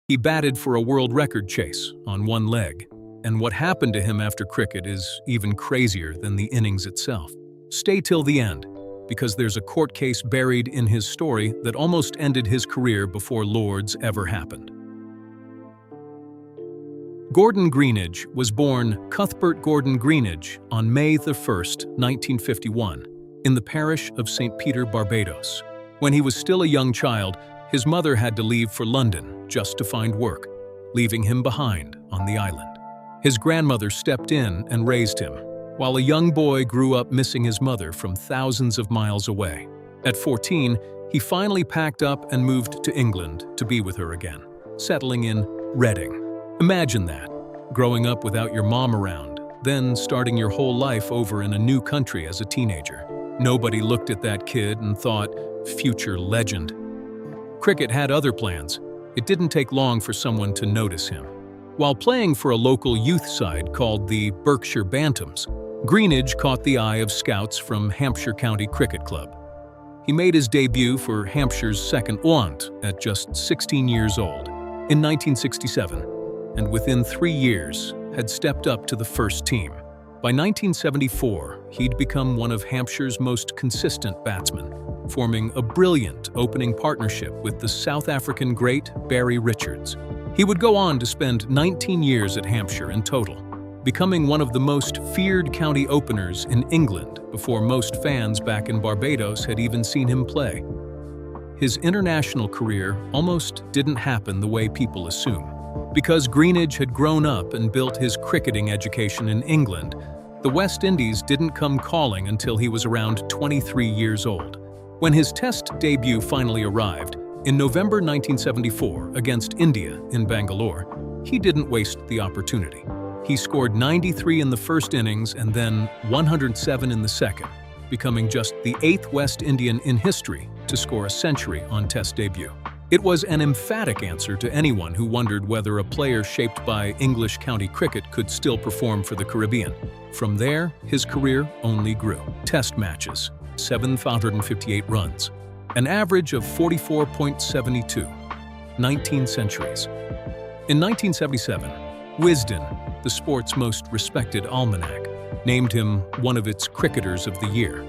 He batted for a world record chase on one leg, and what happened to him after cricket is even crazier than the innings itself. Stay till the end, because there's a court case buried in his story that almost ended his career before Lord's ever happened. Gordon Greenidge was born Cuthbert Gordon Greenidge on May 1st, 1951, in the parish of St. Peter, Barbados. When he was still a young child, his mother had to leave for London just to find work, leaving him behind on the island. His grandmother stepped in and raised him, while a young boy grew up missing his mother from thousands of miles away. At 14, he finally packed up and moved to England to be with her again, settling in Reading. Imagine that, growing up without your mom around, then starting your whole life over in a new country as a teenager. Nobody looked at that kid and thought, future legend. Cricket had other plans. It didn't take long for someone to notice him. While playing for a local youth side called the Berkshire Bantams, Greenidge caught the eye of scouts from Hampshire County Cricket Club. He made his debut for Hampshire's second Aunt at just 16 years old in 1967, and within 3 years had stepped up to the first team. By 1974, he'd become one of Hampshire's most consistent batsmen, forming a brilliant opening partnership with the South African great Barry Richards. He would go on to spend 19 years at Hampshire in total, becoming one of the most feared county openers in England before most fans back in Barbados had even seen him play. His international career almost didn't happen the way people assume. Because Greenidge had grown up and built his cricketing education in England, the West Indies didn't come calling until he was around 23 years old. When his Test debut finally arrived, in November 1974 against India in Bangalore, he didn't waste the opportunity. He scored 93 in the first innings and then 107 in the second, becoming just the 8th West Indian in history to score a century on Test debut. It was an emphatic answer to anyone who wondered whether a player shaped by English county cricket could still perform for the Caribbean. From there, his career only grew. Test matches, 758 runs, an average of 44.72, 19 centuries. In 1977, Wisden, the sport's most respected almanac, named him one of its Cricketers of the Year.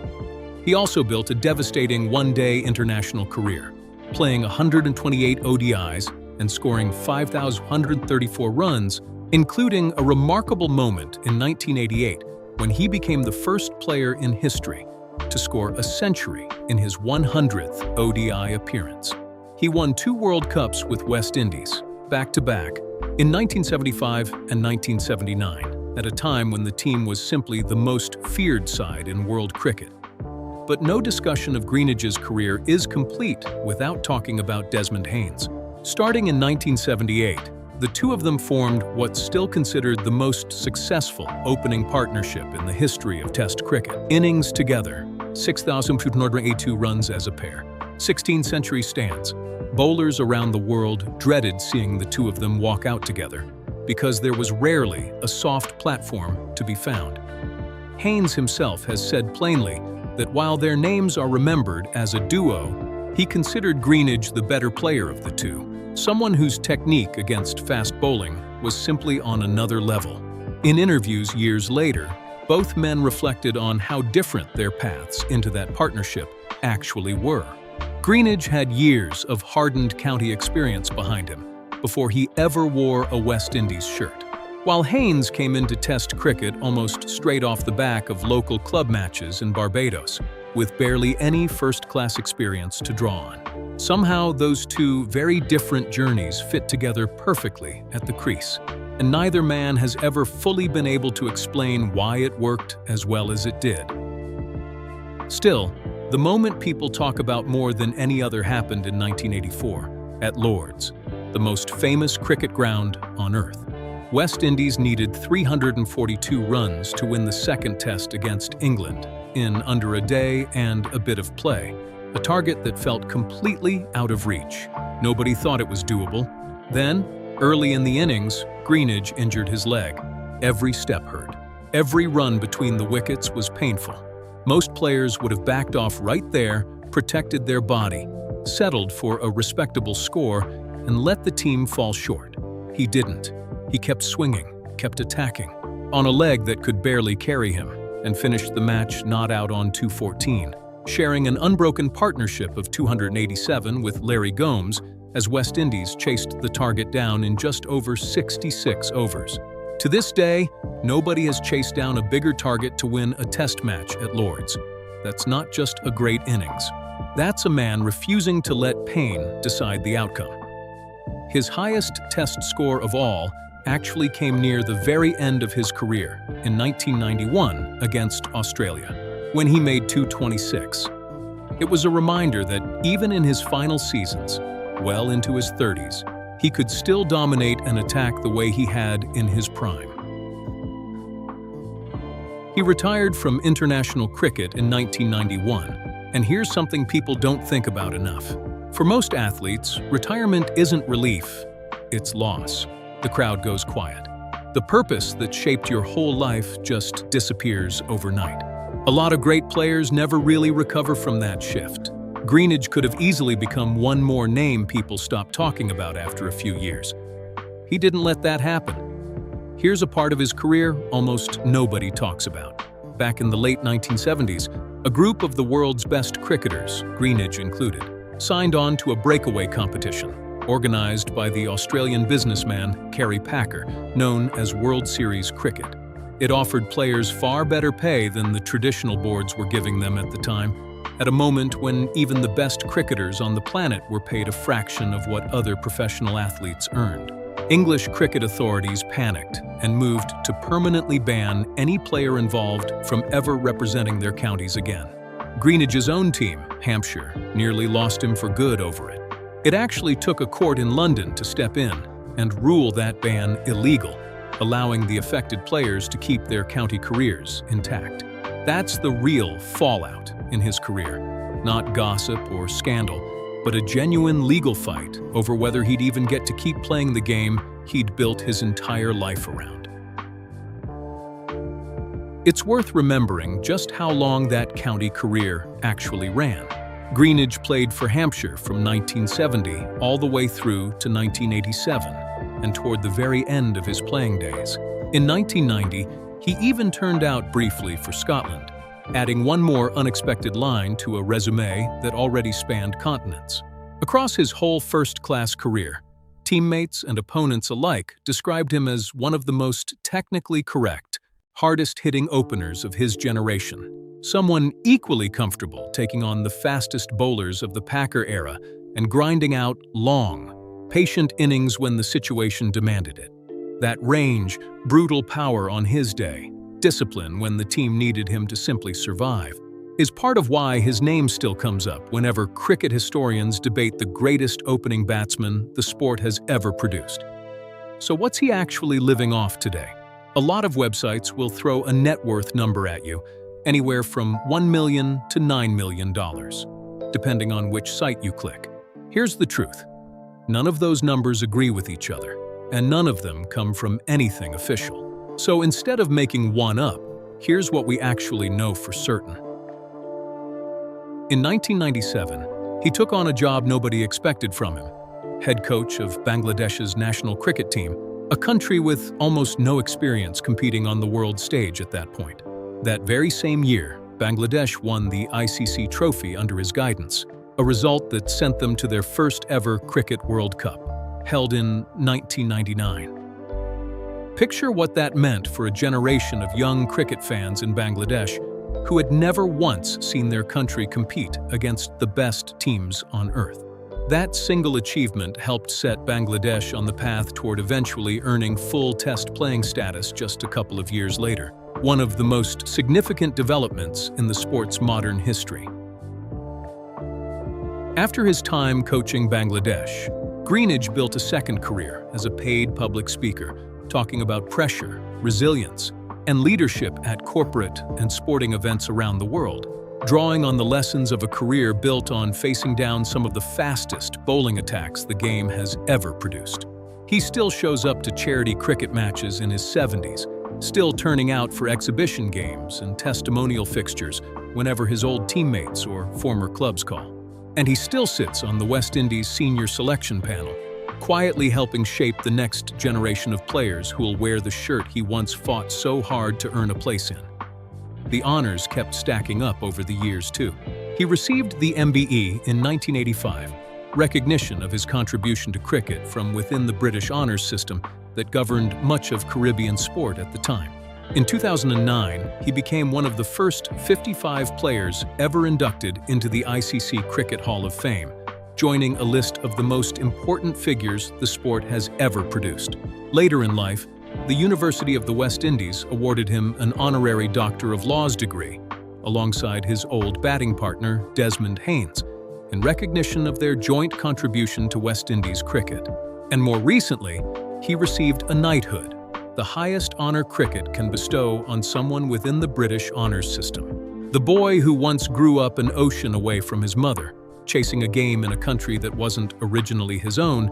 He also built a devastating one-day international career, playing 128 ODIs and scoring 5,134 runs, including a remarkable moment in 1988 when he became the first player in history to score a century in his 100th ODI appearance. He won 2 World Cups with West Indies, back-to-back, in 1975 and 1979, at a time when the team was simply the most feared side in world cricket. But no discussion of Greenidge's career is complete without talking about Desmond Haynes. Starting in 1978, the two of them formed what's still considered the most successful opening partnership in the history of Test cricket. Innings together, 6,282 runs as a pair, 16 century stands. Bowlers around the world dreaded seeing the two of them walk out together because there was rarely a soft platform to be found. Haynes himself has said plainly that while their names are remembered as a duo, he considered Greenidge the better player of the two, someone whose technique against fast bowling was simply on another level. In interviews years later, both men reflected on how different their paths into that partnership actually were. Greenidge had years of hardened county experience behind him before he ever wore a West Indies shirt, while Haynes came into Test cricket almost straight off the back of local club matches in Barbados, with barely any first-class experience to draw on. Somehow, those two very different journeys fit together perfectly at the crease, and neither man has ever fully been able to explain why it worked as well as it did. Still, the moment people talk about more than any other happened in 1984, at Lord's, the most famous cricket ground on Earth. West Indies needed 342 runs to win the second Test against England in under a day and a bit of play, a target that felt completely out of reach. Nobody thought it was doable. Then, early in the innings, Greenidge injured his leg. Every step hurt. Every run between the wickets was painful. Most players would have backed off right there, protected their body, settled for a respectable score, and let the team fall short. He didn't. He kept swinging, kept attacking, on a leg that could barely carry him, and finished the match not out on 214, sharing an unbroken partnership of 287 with Larry Gomes as West Indies chased the target down in just over 66 overs. To this day, nobody has chased down a bigger target to win a test match at Lord's. That's not just a great innings. That's a man refusing to let pain decide the outcome. His highest test score of all actually came near the very end of his career in 1991 against Australia, when he made 226. It was a reminder that even in his final seasons, well into his 30s, he could still dominate an attack the way he had in his prime. He retired from international cricket in 1991, and here's something people don't think about enough. For most athletes, retirement isn't relief, it's loss. The crowd goes quiet. The purpose that shaped your whole life just disappears overnight. A lot of great players never really recover from that shift. Greenidge could have easily become one more name people stopped talking about after a few years. He didn't let that happen. Here's a part of his career almost nobody talks about. Back in the late 1970s, a group of the world's best cricketers, Greenidge included, signed on to a breakaway competition organized by the Australian businessman Kerry Packer, known as World Series Cricket. It offered players far better pay than the traditional boards were giving them at the time, at a moment when even the best cricketers on the planet were paid a fraction of what other professional athletes earned. English cricket authorities panicked and moved to permanently ban any player involved from ever representing their counties again. Greenidge's own team, Hampshire, nearly lost him for good over it. It actually took a court in London to step in and rule that ban illegal, allowing the affected players to keep their county careers intact. That's the real fallout in his career. Not gossip or scandal, but a genuine legal fight over whether he'd even get to keep playing the game he'd built his entire life around. It's worth remembering just how long that county career actually ran. Greenidge played for Hampshire from 1970 all the way through to 1987, and toward the very end of his playing days. In 1990, he even turned out briefly for Scotland, adding one more unexpected line to a resume that already spanned continents. Across his whole first-class career, teammates and opponents alike described him as one of the most technically correct, hardest-hitting openers of his generation. Someone equally comfortable taking on the fastest bowlers of the Packer era and grinding out long, patient innings when the situation demanded it. That range, brutal power on his day, discipline when the team needed him to simply survive, is part of why his name still comes up whenever cricket historians debate the greatest opening batsman the sport has ever produced. So what's he actually living off today? A lot of websites will throw a net worth number at you, anywhere from $1 million to $9 million, depending on which site you click. Here's the truth. None of those numbers agree with each other, and none of them come from anything official. So instead of making one up, here's what we actually know for certain. In 1997, he took on a job nobody expected from him, head coach of Bangladesh's national cricket team, a country with almost no experience competing on the world stage at that point. That very same year, Bangladesh won the ICC trophy under his guidance, a result that sent them to their first ever Cricket World Cup, held in 1999. Picture what that meant for a generation of young cricket fans in Bangladesh who had never once seen their country compete against the best teams on earth. That single achievement helped set Bangladesh on the path toward eventually earning full Test playing status just a couple of years later, one of the most significant developments in the sport's modern history. After his time coaching Bangladesh, Greenidge built a second career as a paid public speaker, talking about pressure, resilience, and leadership at corporate and sporting events around the world, drawing on the lessons of a career built on facing down some of the fastest bowling attacks the game has ever produced. He still shows up to charity cricket matches in his 70s, still turning out for exhibition games and testimonial fixtures whenever his old teammates or former clubs call. And he still sits on the West Indies senior selection panel, quietly helping shape the next generation of players who will wear the shirt he once fought so hard to earn a place in. The honors kept stacking up over the years, too. He received the MBE in 1985, recognition of his contribution to cricket from within the British honours system that governed much of Caribbean sport at the time. In 2009, he became one of the first 55 players ever inducted into the ICC Cricket Hall of Fame, joining a list of the most important figures the sport has ever produced. Later in life, the University of the West Indies awarded him an honorary Doctor of Laws degree, alongside his old batting partner, Desmond Haynes, in recognition of their joint contribution to West Indies cricket. And more recently, he received a knighthood, the highest honor cricket can bestow on someone within the British honours system. The boy who once grew up an ocean away from his mother, chasing a game in a country that wasn't originally his own,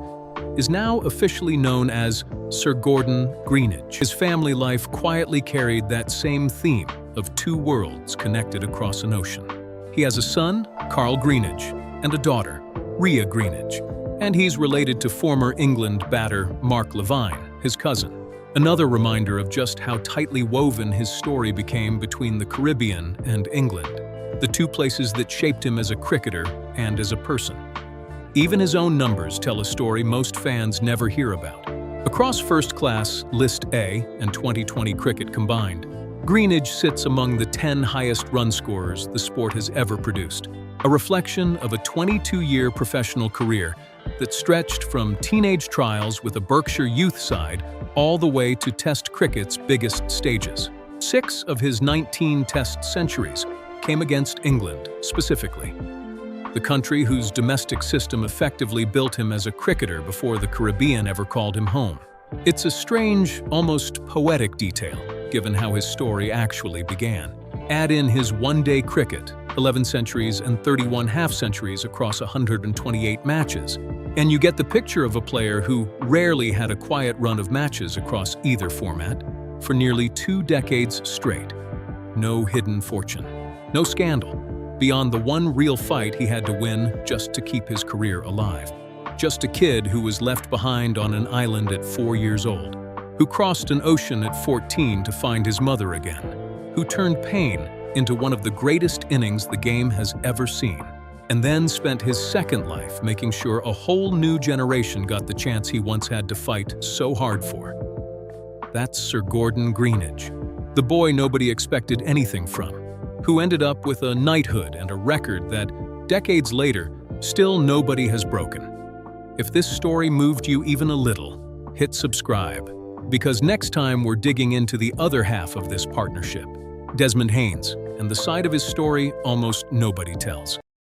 is now officially known as Sir Gordon Greenidge. His family life quietly carried that same theme of two worlds connected across an ocean. He has a son, Carl Greenidge, and a daughter, Ria Greenidge, and he's related to former England batter Mark Levine, his cousin. Another reminder of just how tightly woven his story became between the Caribbean and England, the two places that shaped him as a cricketer and as a person. Even his own numbers tell a story most fans never hear about. Across first-class List A and 2020 cricket combined, Greenidge sits among the 10 highest run scorers the sport has ever produced, a reflection of a 22-year professional career that stretched from teenage trials with a Berkshire youth side all the way to Test cricket's biggest stages. 6 of his 19 Test centuries came against England, specifically, the country whose domestic system effectively built him as a cricketer before the Caribbean ever called him home. It's a strange, almost poetic detail, given how his story actually began. Add in his one-day cricket, 11 centuries and 31 half-centuries across 128 matches, and you get the picture of a player who rarely had a quiet run of matches across either format for nearly 2 decades straight. No hidden fortune, no scandal, beyond the one real fight he had to win just to keep his career alive. Just a kid who was left behind on an island at 4 years old, who crossed an ocean at 14 to find his mother again, who turned pain into one of the greatest innings the game has ever seen, and then spent his second life making sure a whole new generation got the chance he once had to fight so hard for. That's Sir Gordon Greenidge, the boy nobody expected anything from, who ended up with a knighthood and a record that, decades later, still nobody has broken. If this story moved you even a little, hit subscribe, because next time we're digging into the other half of this partnership, Desmond Haynes, and the side of his story almost nobody tells.